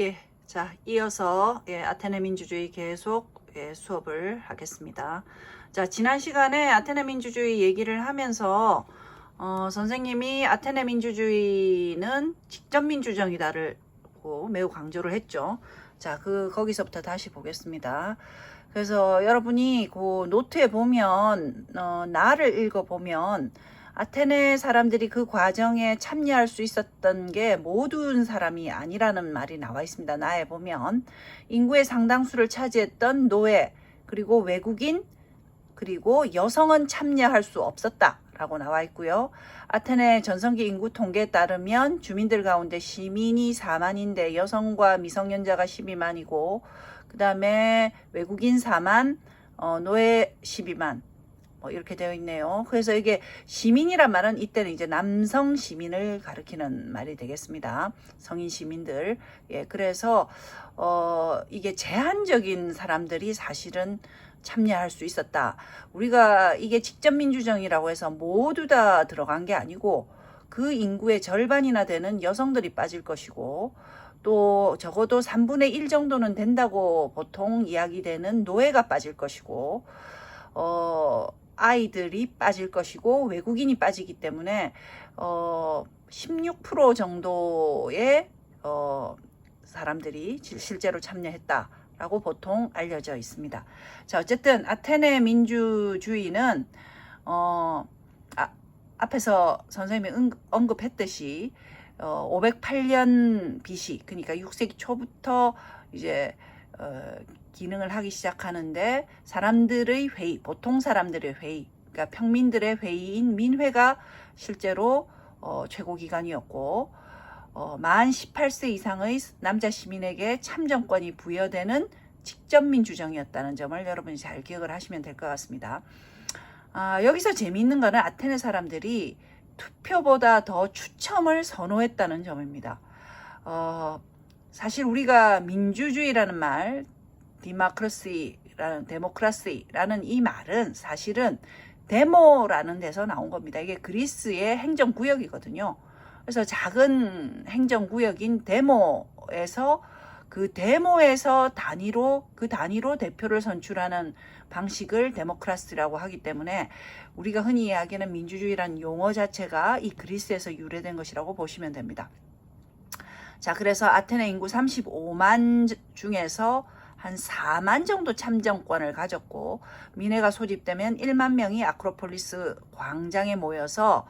예, 자, 이어서 아테네 민주주의 계속 수업을 하겠습니다. 자, 지난 시간에 아테네 민주주의 얘기를 하면서 선생님이 아테네 민주주의는 직접 민주정이다를 매우 강조를 했죠. 자, 거기서부터 다시 보겠습니다. 그래서 여러분이 그 노트에 보면 나를 읽어보면 아테네 사람들이 그 과정에 참여할 수 있었던 게 모든 사람이 아니라는 말이 나와 있습니다. 나에 보면 인구의 상당수를 차지했던 노예, 그리고 외국인, 그리고 여성은 참여할 수 없었다 라고 나와 있고요. 아테네 전성기 인구 통계에 따르면 주민들 가운데 시민이 4만인데 여성과 미성년자가 12만이고 그 다음에 외국인 4만, 노예 12만 이렇게 되어 있네요. 그래서 이게 시민이란 말은 이때는 이제 남성 시민을 가리키는 말이 되겠습니다. 성인 시민들. 예, 그래서 이게 제한적인 사람들이 사실은 참여할 수 있었다. 우리가 이게 직접 민주정이라고 해서 모두 다 들어간 게 아니고 그 인구의 절반이나 되는 여성들이 빠질 것이고 또 적어도 3분의 1 정도는 된다고 보통 이야기되는 노예가 빠질 것이고 아이들이 빠질 것이고 외국인이 빠지기 때문에 16% 정도의 사람들이 실제로 참여했다라고 보통 알려져 있습니다. 자, 어쨌든 아테네 민주주의는 앞에서 선생님이 언급했듯이 508년 BC, 그러니까 6세기 초부터 이제 기능을 하기 시작하는데 사람들의 회의, 보통 사람들의 회의, 그러니까 평민들의 회의인 민회가 실제로 최고 기관이었고 만 18세 이상의 남자 시민에게 참정권이 부여되는 직접 민주정이었다는 점을 여러분이 잘 기억을 하시면 될 것 같습니다. 여기서 재미있는 거는 아테네 사람들이 투표보다 더 추첨을 선호했다는 점입니다. 사실 우리가 민주주의라는 말, 데모크라시라는 이 말은 사실은 데모라는 데서 나온 겁니다. 이게 그리스의 행정구역이거든요. 그래서 작은 행정구역인 데모에서 그 단위로 대표를 선출하는 방식을 데모크라시라고 하기 때문에 우리가 흔히 이야기하는 민주주의라는 용어 자체가 이 그리스에서 유래된 것이라고 보시면 됩니다. 자, 그래서 아테네 인구 35만 중에서 한 4만 정도 참정권을 가졌고 민회가 소집되면 1만 명이 아크로폴리스 광장에 모여서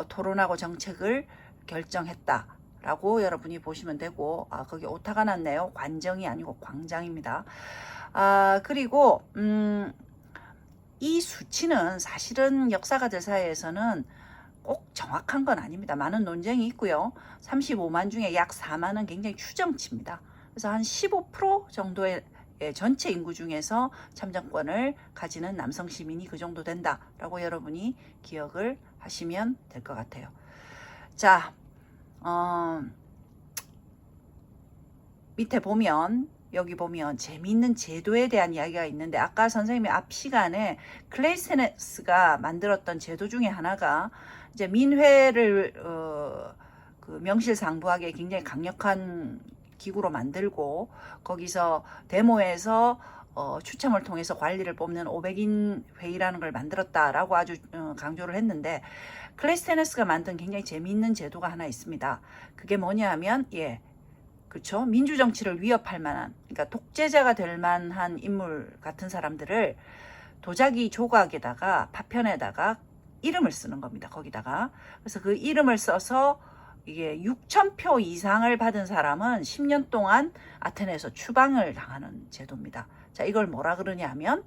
토론하고 정책을 결정했다라고 여러분이 보시면 되고 거기 오타가 났네요. 관정이 아니고 광장입니다. 그리고 이 수치는 사실은 역사가들 사이에서는 꼭 정확한 건 아닙니다. 많은 논쟁이 있고요. 35만 중에 약 4만은 굉장히 추정치입니다. 그래서 한 15% 정도의 전체 인구 중에서 참정권을 가지는 남성 시민이 그 정도 된다라고 여러분이 기억을 하시면 될 것 같아요. 자, 밑에 보면 여기 보면 재미있는 제도에 대한 이야기가 있는데 아까 선생님이 앞 시간에 클레이스테네스가 만들었던 제도 중에 하나가 이제 민회를 그 명실상부하게 굉장히 강력한 기구로 만들고 거기서 데모에서 추첨을 통해서 관리를 뽑는 500인 회의라는 걸 만들었다라고 아주 강조를 했는데 클레이스테네스가 만든 굉장히 재미있는 제도가 하나 있습니다. 그게 뭐냐 하면 그렇죠. 민주정치를 위협할 만한, 그러니까 독재자가 될 만한 인물 같은 사람들을 도자기 조각에다가 파편에다가 이름을 쓰는 겁니다. 거기다가. 그래서 그 이름을 써서 이게 6,000표 이상을 받은 사람은 10년 동안 아테네에서 추방을 당하는 제도입니다. 자, 이걸 뭐라 그러냐면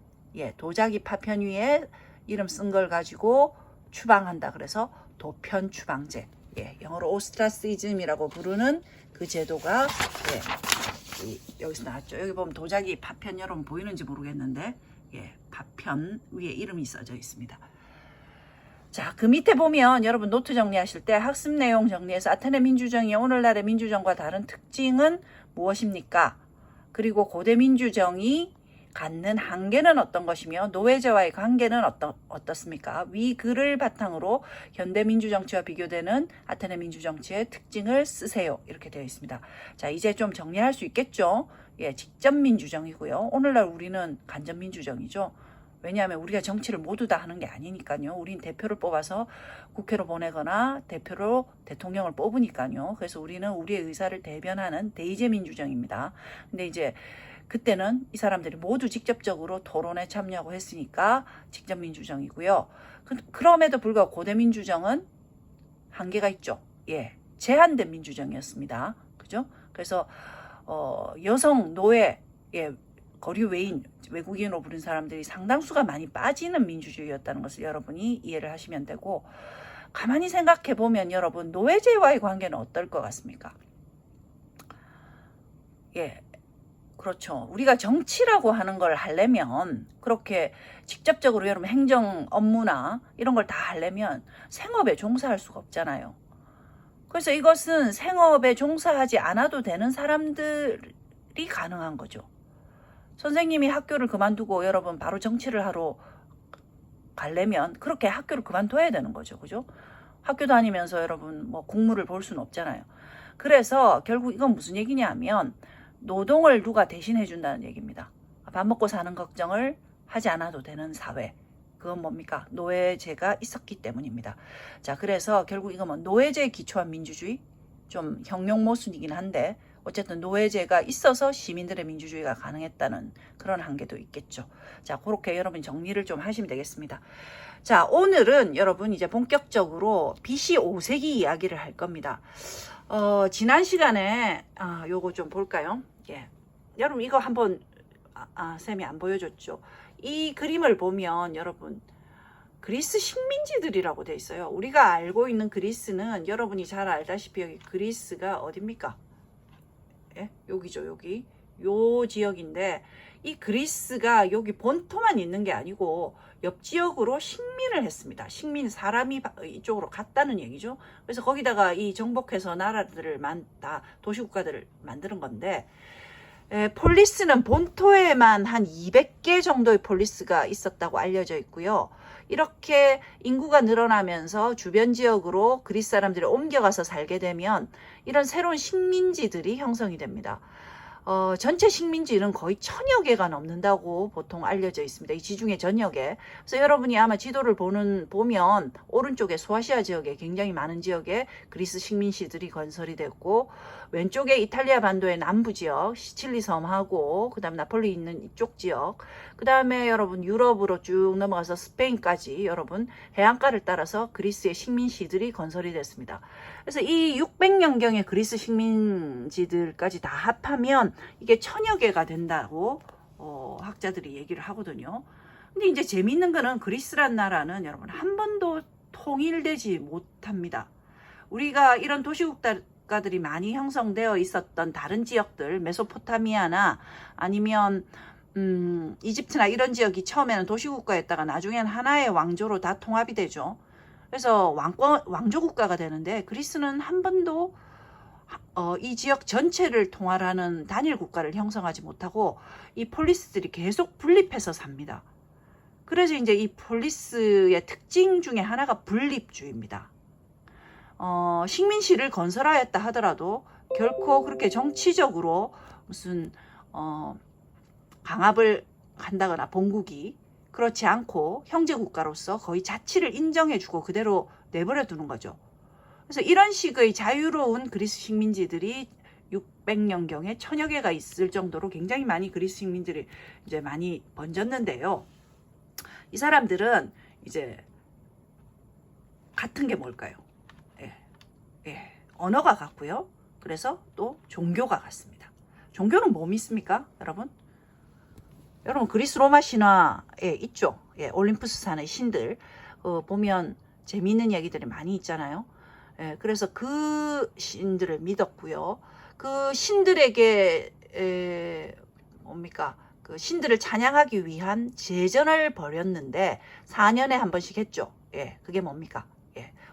도자기 파편 위에 이름 쓴 걸 가지고 추방한다. 그래서 도편 추방제. 영어로 오스트라시즘이라고 부르는 그 제도가 여기서 나왔죠. 여기 보면 도자기 파편 여러분 보이는지 모르겠는데 파편 위에 이름이 써져 있습니다. 자, 그 밑에 보면 여러분 노트 정리하실 때 학습 내용 정리해서 아테네 민주정이 오늘날의 민주정과 다른 특징은 무엇입니까? 그리고 고대 민주정이 갖는 한계는 어떤 것이며 노예제와의 관계는 어떻습니까? 위 글을 바탕으로 현대민주정치와 비교되는 아테네 민주정치의 특징을 쓰세요. 이렇게 되어 있습니다. 자, 이제 좀 정리할 수 있겠죠? 예, 직접민주정이고요. 오늘날 우리는 간접민주정이죠. 왜냐하면 우리가 정치를 모두 다 하는 게 아니니까요. 우린 대표를 뽑아서 국회로 보내거나 대표로 대통령을 뽑으니까요. 그래서 우리는 우리의 의사를 대변하는 대의제 민주정입니다. 근데 이제 그때는 이 사람들이 모두 직접적으로 토론에 참여하고 했으니까 직접민주정이고요. 그럼에도 불구하고 고대민주정은 한계가 있죠. 예, 제한된 민주정이었습니다. 그죠? 그래서 여성, 노예, 예, 거류 외인, 외국인으로 부른 사람들이 상당수가 많이 빠지는 민주주의였다는 것을 여러분이 이해를 하시면 되고, 가만히 생각해 보면 여러분 노예제와의 관계는 어떨 것 같습니까? 예, 그렇죠. 우리가 정치라고 하는 걸 하려면 그렇게 직접적으로 여러분 행정 업무나 이런 걸 다 하려면 생업에 종사할 수가 없잖아요. 그래서 이것은 생업에 종사하지 않아도 되는 사람들이 가능한 거죠. 선생님이 학교를 그만두고 여러분 바로 정치를 하러 가려면 그렇게 학교를 그만둬야 되는 거죠. 그죠? 학교 다니면서 여러분 뭐 공무를 볼 수는 없잖아요. 그래서 결국 이건 무슨 얘기냐면 노동을 누가 대신해 준다는 얘기입니다. 밥 먹고 사는 걱정을 하지 않아도 되는 사회. 그건 뭡니까? 노예제가 있었기 때문입니다. 자, 그래서 결국 이건 뭐 노예제에 기초한 민주주의? 좀 형용 모순이긴 한데 어쨌든 노예제가 있어서 시민들의 민주주의가 가능했다는 그런 한계도 있겠죠. 자, 그렇게 여러분 정리를 좀 하시면 되겠습니다. 자, 오늘은 여러분 이제 본격적으로 BC 5세기 이야기를 할 겁니다. 지난 시간에 요거 좀 볼까요? 예, 여러분 이거 한번 쌤이 안 보여줬죠. 이 그림을 보면 여러분 그리스 식민지들이라고 돼 있어요. 우리가 알고 있는 그리스는 여러분이 잘 알다시피 여기 그리스가 어딥니까? 예? 여기죠. 여기 요 지역인데 이 그리스가 여기 본토만 있는 게 아니고 옆 지역으로 식민을 했습니다. 식민 사람이 이쪽으로 갔다는 얘기죠. 그래서 거기다가 이 정복해서 나라들을 다 도시국가들을 만드는 건데 폴리스는 본토에만 한 200개 정도의 폴리스가 있었다고 알려져 있고요. 이렇게 인구가 늘어나면서 주변 지역으로 그리스 사람들이 옮겨가서 살게 되면 이런 새로운 식민지들이 형성이 됩니다. 전체 식민지는 거의 1000여 개가 넘는다고 보통 알려져 있습니다. 이 지중해 전역에. 그래서 여러분이 아마 지도를 보면 오른쪽에 소아시아 지역에 굉장히 많은 지역에 그리스 식민지들이 건설이 됐고 왼쪽에 이탈리아 반도의 남부 지역 시칠리 섬하고 그 다음 나폴리 있는 이쪽 지역 그 다음에 여러분 유럽으로 쭉 넘어가서 스페인까지 여러분 해안가를 따라서 그리스의 식민지들이 건설이 됐습니다. 그래서 이 600년경의 그리스 식민지들까지 다 합하면 이게 1000여 개가 된다고 학자들이 얘기를 하거든요. 근데 이제 재미있는 거는 그리스란 나라는 여러분 한 번도 통일되지 못합니다. 우리가 이런 도시국가들이 많이 형성되어 있었던 다른 지역들 메소포타미아나 아니면 이집트나 이런 지역이 처음에는 도시국가였다가 나중에는 하나의 왕조로 다 통합이 되죠. 그래서 왕조 국가가 되는데 그리스는 한 번도 이 지역 전체를 통할하는 단일 국가를 형성하지 못하고 이 폴리스들이 계속 분립해서 삽니다. 그래서 이제 이 폴리스의 특징 중에 하나가 분립주의입니다. 식민시를 건설하였다 하더라도 결코 그렇게 정치적으로 무슨 강압을 한다거나 본국이 그렇지 않고 형제국가로서 거의 자치를 인정해주고 그대로 내버려 두는 거죠. 그래서 이런 식의 자유로운 그리스 식민지들이 600년경에 1000여 개가 있을 정도로 굉장히 많이 그리스 식민들이 이제 많이 번졌는데요. 이 사람들은 이제 같은 게 뭘까요? 언어가 같고요. 그래서 또 종교가 같습니다. 종교는 뭐 믿습니까, 여러분? 여러분 그리스 로마 신화에 있죠. 올림푸스 산의 신들 보면 재미있는 얘기들이 많이 있잖아요. 그래서 그 신들을 믿었고요. 그 신들에게 뭡니까? 그 신들을 찬양하기 위한 제전을 벌였는데 4년에 한 번씩 했죠. 그게 뭡니까?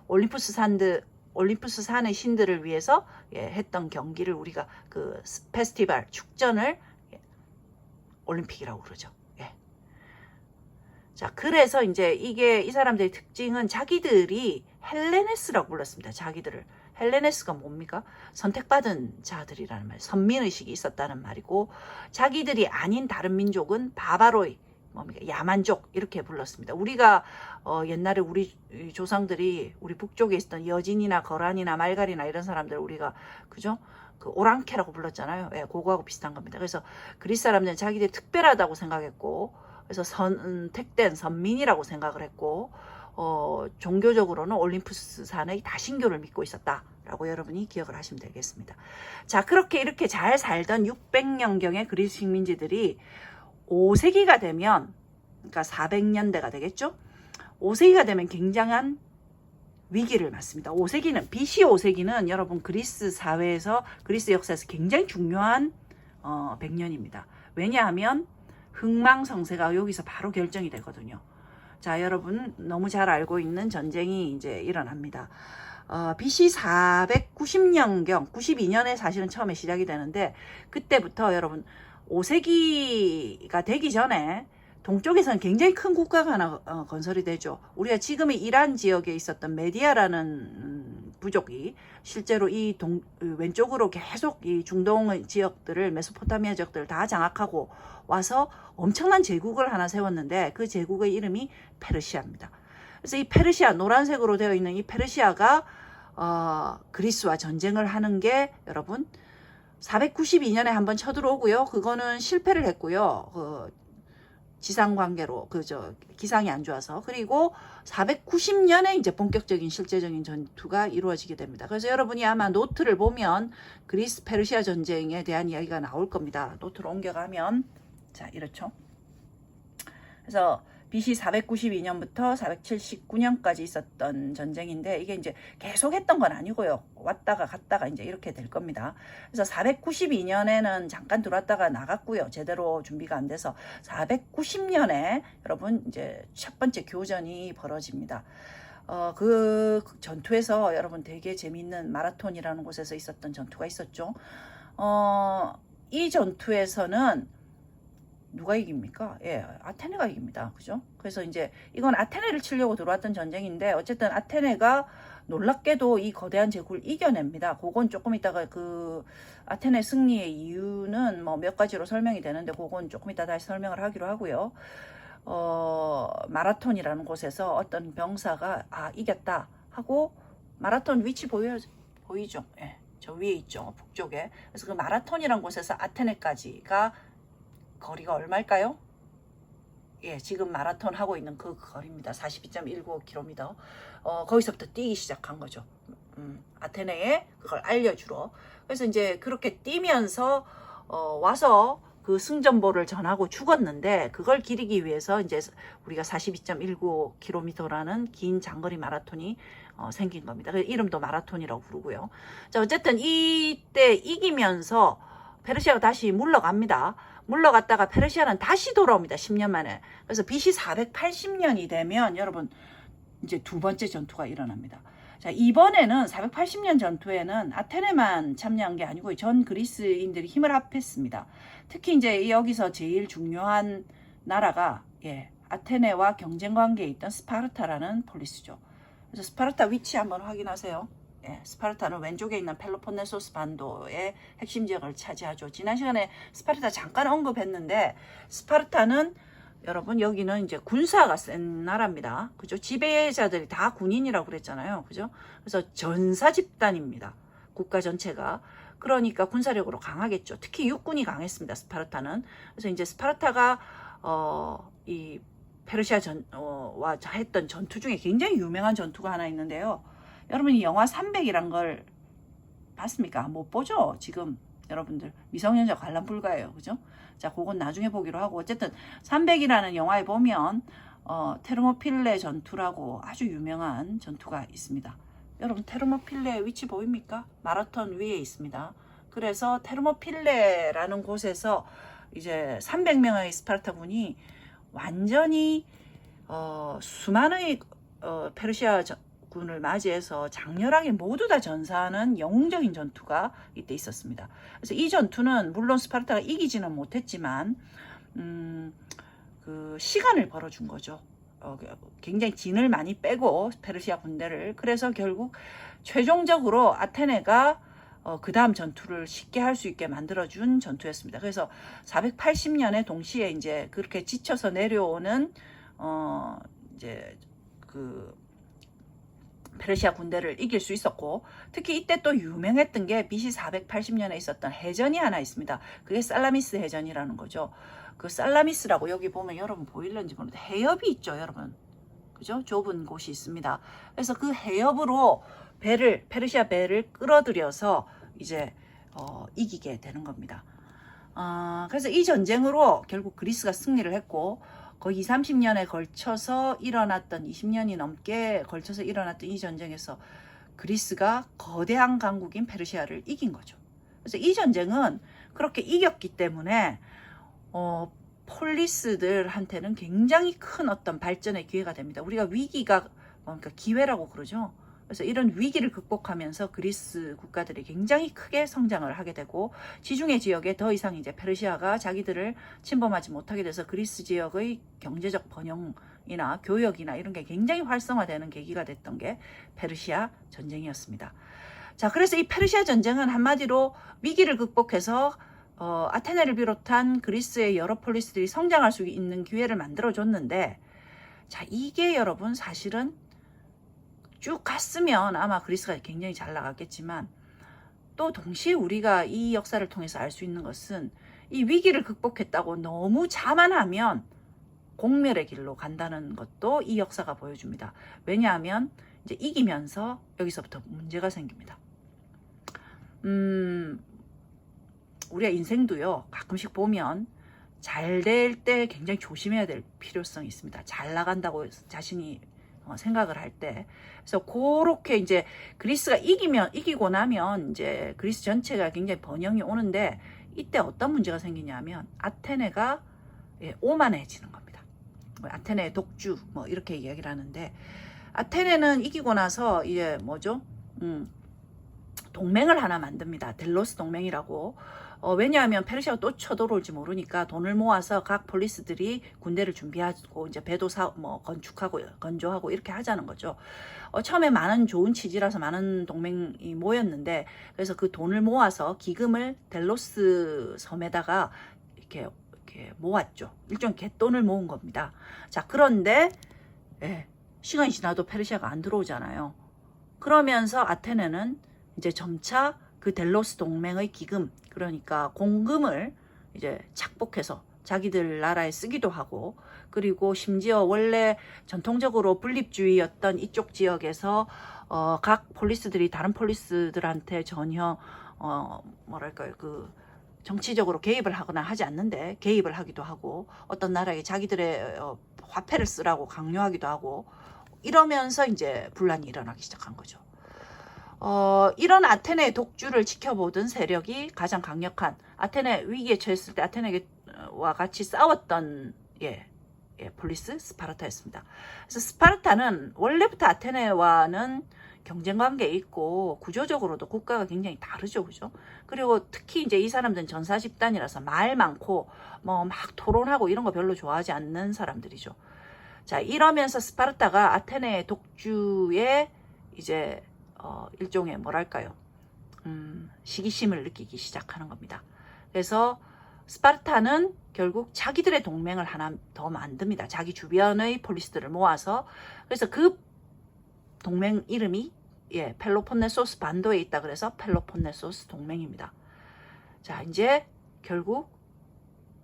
올림푸스 산의 신들을 위해서 했던 경기를 우리가 그 페스티벌 축전을 올림픽이라고 그러죠. 예. 자, 그래서 이제 이게 이 사람들의 특징은 자기들이 헬레네스라고 불렀습니다. 자기들을. 헬레네스가 뭡니까? 선택받은 자들이라는 말, 선민의식이 있었다는 말이고, 자기들이 아닌 다른 민족은 바바로이, 뭡니까? 야만족, 이렇게 불렀습니다. 우리가 옛날에 우리 조상들이 우리 북쪽에 있었던 여진이나 거란이나 말갈이나 이런 사람들 우리가 그죠? 그 오랑캐라고 불렀잖아요. 예, 그거하고 비슷한 겁니다. 그래서 그리스 사람들은 자기들이 특별하다고 생각했고, 그래서 선택된 선민이라고 생각을 했고, 종교적으로는 올림푸스 산의 다신교를 믿고 있었다라고 여러분이 기억을 하시면 되겠습니다. 자, 그렇게 이렇게 잘 살던 600년경의 그리스 식민지들이 5세기가 되면, 그러니까 400년대가 되겠죠? 5세기가 되면 굉장한 위기를 맞습니다. 5세기는, BC 5세기는 여러분 그리스 사회에서, 그리스 역사에서 굉장히 중요한 100년입니다. 왜냐하면 흥망성쇠가 여기서 바로 결정이 되거든요. 자, 여러분 너무 잘 알고 있는 전쟁이 이제 일어납니다. BC 490년경, 92년에 사실은 처음에 시작이 되는데, 그때부터 여러분 5세기가 되기 전에 동쪽에서는 굉장히 큰 국가가 하나 건설이 되죠. 우리가 지금의 이란 지역에 있었던 메디아라는 부족이 실제로 이 왼쪽으로 계속 이 중동 지역들을, 메소포타미아 지역들을 다 장악하고 와서 엄청난 제국을 하나 세웠는데, 그 제국의 이름이 페르시아입니다. 그래서 이 페르시아, 노란색으로 되어 있는 이 페르시아가 그리스와 전쟁을 하는 게 여러분 492년에 한번 쳐들어오고요. 그거는 실패를 했고요. 지상관계로 기상이 안 좋아서. 그리고 490년에 이제 본격적인 실제적인 전투가 이루어지게 됩니다. 그래서 여러분이 아마 노트를 보면 그리스 페르시아 전쟁에 대한 이야기가 나올 겁니다. 노트를 옮겨가면 자, 이렇죠. 그래서 BC 492년부터 479년까지 있었던 전쟁인데, 이게 이제 계속 했던 건 아니고요. 왔다가 갔다가 이제 이렇게 될 겁니다. 그래서 492년에는 잠깐 들어왔다가 나갔고요. 제대로 준비가 안 돼서 490년에 여러분 이제 첫 번째 교전이 벌어집니다. 그 전투에서 여러분 되게 재미있는 마라톤이라는 곳에서 있었던 전투가 있었죠. 이 전투에서는 누가 이깁니까? 예, 아테네가 이깁니다. 그죠? 그래서 이제 이건 아테네를 치려고 들어왔던 전쟁인데, 어쨌든 아테네가 놀랍게도 이 거대한 제국을 이겨냅니다. 그건 조금 이따가 그 아테네 승리의 이유는 뭐 몇 가지로 설명이 되는데, 그건 조금 이따 다시 설명을 하기로 하고요. 마라톤이라는 곳에서 어떤 병사가 이겼다 하고, 마라톤 위치 보이죠? 예, 저 위에 있죠. 북쪽에. 그래서 그 마라톤이라는 곳에서 아테네까지가 거리가 얼마일까요? 예, 지금 마라톤 하고 있는 그 거리입니다. 42.19km. 거기서부터 뛰기 시작한 거죠. 아테네에 그걸 알려주러. 그래서 이제 그렇게 뛰면서 와서 그 승전보를 전하고 죽었는데, 그걸 기리기 위해서 이제 우리가 42.19km라는 긴 장거리 마라톤이 생긴 겁니다. 그래서 이름도 마라톤이라고 부르고요. 자, 어쨌든 이때 이기면서 페르시아가 다시 물러갑니다. 물러갔다가 페르시아는 다시 돌아옵니다. 10년 만에. 그래서 BC 480년이 되면 여러분 이제 두 번째 전투가 일어납니다. 자, 이번에는 480년 전투에는 아테네만 참여한 게 아니고 전 그리스인들이 힘을 합했습니다. 특히 이제 여기서 제일 중요한 나라가 아테네와 경쟁 관계에 있던 스파르타라는 폴리스죠. 그래서 스파르타 위치 한번 확인하세요. 스파르타는 왼쪽에 있는 펠로폰네소스 반도의 핵심 지역을 차지하죠. 지난 시간에 스파르타 잠깐 언급했는데, 스파르타는 여러분 여기는 이제 군사가 센 나라입니다. 그죠? 지배자들이 다 군인이라고 그랬잖아요. 그죠? 그래서 전사 집단입니다. 국가 전체가. 그러니까 군사력으로 강하겠죠. 특히 육군이 강했습니다. 스파르타는. 그래서 이제 스파르타가 이 페르시아 와 했던 전투 중에 굉장히 유명한 전투가 하나 있는데요. 여러분이 영화 300이란 걸 봤습니까? 못 보죠? 지금 여러분들 미성년자 관람 불가예요. 그죠? 자, 그건 나중에 보기로 하고, 어쨌든 300이라는 영화에 보면 테르모필레 전투라고 아주 유명한 전투가 있습니다. 여러분 테르모필레 위치 보입니까? 마라톤 위에 있습니다. 그래서 테르모필레라는 곳에서 이제 300명의 스파르타군이 완전히 수많은 페르시아 군을 맞이해서 장렬하게 모두 다 전사하는 영웅적인 전투가 이때 있었습니다. 그래서 이 전투는 물론 스파르타가 이기지는 못했지만 그 시간을 벌어준 거죠. 굉장히 진을 많이 빼고 페르시아 군대를. 그래서 결국 최종적으로 아테네가 그 다음 전투를 쉽게 할 수 있게 만들어준 전투였습니다. 그래서 480년에 동시에 이제 그렇게 지쳐서 내려오는 이제 그 페르시아 군대를 이길 수 있었고, 특히 이때 또 유명했던 게 BC 480년에 있었던 해전이 하나 있습니다. 그게 살라미스 해전이라는 거죠. 그 살라미스라고 여기 보면 여러분 보일런지 모르는데 해협이 있죠, 여러분. 그죠? 좁은 곳이 있습니다. 그래서 그 해협으로 페르시아 배를 끌어들여서 이제 이기게 되는 겁니다. 그래서 이 전쟁으로 결국 그리스가 승리를 했고, 거의 30년에 걸쳐서 일어났던 20년이 넘게 걸쳐서 일어났던 이 전쟁에서 그리스가 거대한 강국인 페르시아를 이긴 거죠. 그래서 이 전쟁은 그렇게 이겼기 때문에 폴리스들한테는 굉장히 큰 어떤 발전의 기회가 됩니다. 우리가 위기가 그러니까 기회라고 그러죠. 그래서 이런 위기를 극복하면서 그리스 국가들이 굉장히 크게 성장을 하게 되고, 지중해 지역에 더 이상 이제 페르시아가 자기들을 침범하지 못하게 돼서 그리스 지역의 경제적 번영이나 교역이나 이런 게 굉장히 활성화되는 계기가 됐던 게 페르시아 전쟁이었습니다. 자, 그래서 이 페르시아 전쟁은 한마디로 위기를 극복해서 아테네를 비롯한 그리스의 여러 폴리스들이 성장할 수 있는 기회를 만들어줬는데, 자, 이게 여러분 사실은 쭉 갔으면 아마 그리스가 굉장히 잘 나갔겠지만, 또 동시에 우리가 이 역사를 통해서 알 수 있는 것은 이 위기를 극복했다고 너무 자만하면 공멸의 길로 간다는 것도 이 역사가 보여줍니다. 왜냐하면 이제 이기면서 여기서부터 문제가 생깁니다. 우리가 인생도요, 가끔씩 보면 잘 될 때 굉장히 조심해야 될 필요성이 있습니다. 잘 나간다고 자신이 생각을 할 때. 그래서 그렇게 이제 그리스가 이기고 나면 이제 그리스 전체가 굉장히 번영이 오는데, 이때 어떤 문제가 생기냐면 아테네가 오만해지는 겁니다. 아테네의 독주 뭐 이렇게 이야기를 하는데, 아테네는 이기고 나서 이제 뭐죠? 동맹을 하나 만듭니다. 델로스 동맹이라고. 왜냐하면 페르시아가 또 쳐들어올지 모르니까 돈을 모아서 각 폴리스들이 군대를 준비하고 이제 배도 건축하고 건조하고 이렇게 하자는 거죠. 처음에 많은 좋은 취지라서 많은 동맹이 모였는데, 그래서 그 돈을 모아서 기금을 델로스 섬에다가 이렇게 모았죠. 일종의 갯돈을 모은 겁니다. 자, 그런데 시간이 지나도 페르시아가 안 들어오잖아요. 그러면서 아테네는 이제 점차 그 델로스 동맹의 기금, 그러니까 공금을 이제 착복해서 자기들 나라에 쓰기도 하고, 그리고 심지어 원래 전통적으로 분립주의였던 이쪽 지역에서 각 폴리스들이 다른 폴리스들한테 전혀 뭐랄까요, 그 정치적으로 개입을 하거나 하지 않는데 개입을 하기도 하고, 어떤 나라에 자기들의 화폐를 쓰라고 강요하기도 하고, 이러면서 이제 분란이 일어나기 시작한 거죠. 이런 아테네의 독주를 지켜보던 세력이 가장 강력한, 아테네 위기에 처했을 때 아테네와 같이 싸웠던 폴리스 스파르타였습니다. 그래서 스파르타는 원래부터 아테네와는 경쟁 관계에 있고, 구조적으로도 국가가 굉장히 다르죠, 그죠? 그리고 특히 이제 이 사람들은 전사 집단이라서 말 많고 뭐 막 토론하고 이런 거 별로 좋아하지 않는 사람들이죠. 자, 이러면서 스파르타가 아테네의 독주에 이제 일종의 뭐랄까요, 시기심을 느끼기 시작하는 겁니다. 그래서 스파르타는 결국 자기들의 동맹을 하나 더 만듭니다. 자기 주변의 폴리스들을 모아서. 그래서 그 동맹 이름이 펠로폰네소스 반도에 있다 그래서 펠로폰네소스 동맹입니다. 자, 이제 결국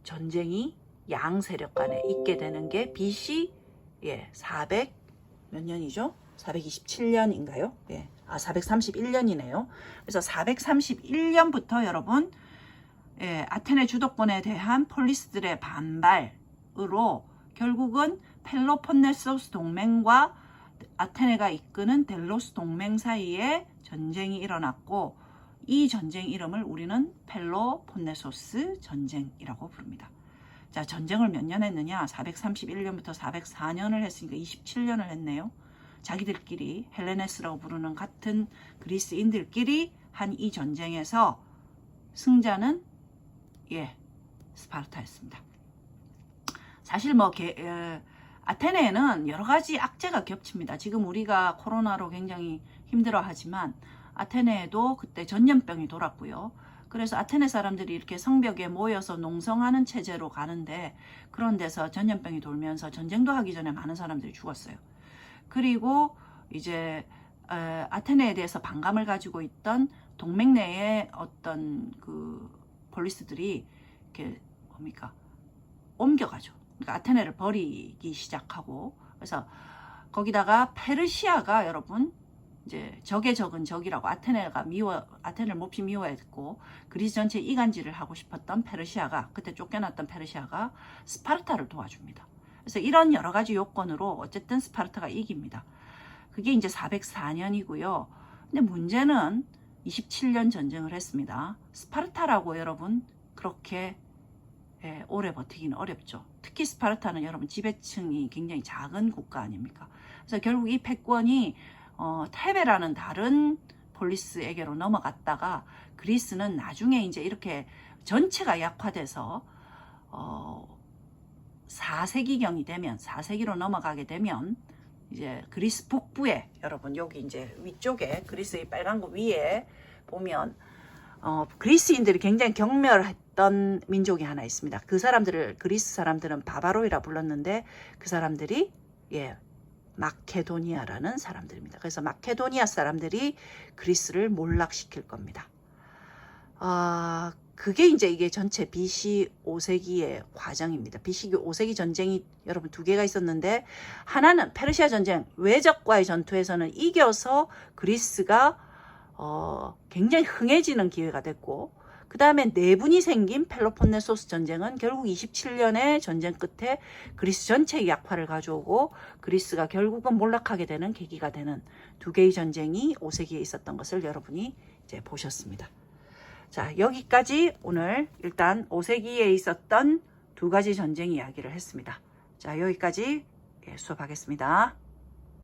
전쟁이 양 세력 간에 있게 되는 게 BC 400 몇 년이죠? 427년인가요? 431년이네요. 그래서 431년부터 여러분, 아테네 주도권에 대한 폴리스들의 반발으로 결국은 펠로폰네소스 동맹과 아테네가 이끄는 델로스 동맹 사이에 전쟁이 일어났고, 이 전쟁 이름을 우리는 펠로폰네소스 전쟁이라고 부릅니다. 자, 전쟁을 몇 년 했느냐? 431년부터 404년을 했으니까 27년을 했네요. 자기들끼리 헬레네스라고 부르는 같은 그리스인들끼리 한 이 전쟁에서 승자는 스파르타였습니다. 사실 뭐 아테네에는 여러 가지 악재가 겹칩니다. 지금 우리가 코로나로 굉장히 힘들어하지만 아테네에도 그때 전염병이 돌았고요. 그래서 아테네 사람들이 이렇게 성벽에 모여서 농성하는 체제로 가는데 그런 데서 전염병이 돌면서 전쟁도 하기 전에 많은 사람들이 죽었어요. 그리고 이제 아테네에 대해서 반감을 가지고 있던 동맹 내의 어떤 그 폴리스들이 이렇게 뭡니까 옮겨가죠. 그러니까 아테네를 버리기 시작하고 그래서 거기다가 페르시아가 여러분 이제 적의 적은 적이라고 아테네를 몹시 미워했고 그리스 전체 이간질을 하고 싶었던 페르시아가 그때 쫓겨났던 페르시아가 스파르타를 도와줍니다. 그래서 이런 여러 가지 요건으로 어쨌든 스파르타가 이깁니다. 그게 이제 404년이고요. 근데 문제는 27년 전쟁을 했습니다. 스파르타라고 여러분 그렇게 오래 버티기는 어렵죠. 특히 스파르타는 여러분 지배층이 굉장히 작은 국가 아닙니까? 그래서 결국 이 패권이 테베라는 다른 폴리스에게로 넘어갔다가 그리스는 나중에 이제 이렇게 전체가 약화돼서 4세기경이 되면 4세기로 넘어가게 되면 이제 그리스 북부에 여러분 여기 이제 위쪽에 그리스의 빨간 거 위에 보면 그리스인들이 굉장히 경멸했던 민족이 하나 있습니다. 그 사람들을 그리스 사람들은 바바로이라 불렀는데 그 사람들이 마케도니아라는 사람들입니다. 그래서 마케도니아 사람들이 그리스를 몰락시킬 겁니다. 그게 이제 이게 전체 BC 5세기의 과정입니다. BC 5세기 전쟁이 여러분 두 개가 있었는데 하나는 페르시아 전쟁 외적과의 전투에서는 이겨서 그리스가 굉장히 흥해지는 기회가 됐고 그 다음에 내분이 생긴 펠로폰네소스 전쟁은 결국 27년의 전쟁 끝에 그리스 전체의 약화를 가져오고 그리스가 결국은 몰락하게 되는 계기가 되는 두 개의 전쟁이 5세기에 있었던 것을 여러분이 이제 보셨습니다. 자, 여기까지 오늘 일단 5세기에 있었던 두 가지 전쟁 이야기를 했습니다. 자, 여기까지 수업하겠습니다.